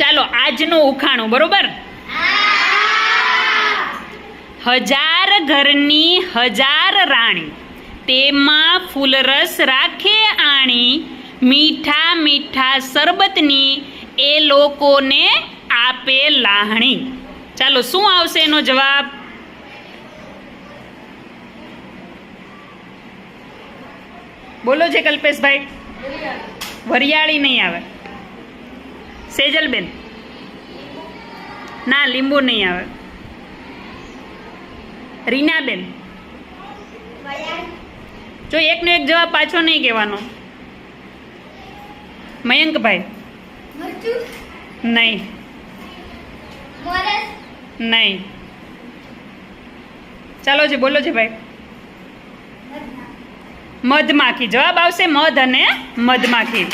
ચાલો આજનું ઉખાણું, બરોબર? 1000 ઘરની 1000 રાણી, તેમાં ફૂલરસ રાખે આણી, મીઠા મીઠા શરબતની એ લોકોને આપે લાહણી. ચાલો શું આવશે એનો જવાબ? બોલો છે કલ્પેશભાઈ. વરિયાળી નહીં આવે. સેજલબેન? ના, લીંબુ નહીં આવે. રીનાબેન? જો એકનો એક જવાબ પાછો નહીં કહેવાનો. મયંકભાઈ? નહીં. નહીં. ચાલો છે, બોલો છે ભાઈ. મધમાખી જવાબ આવશે. મધ અને મધમાખી.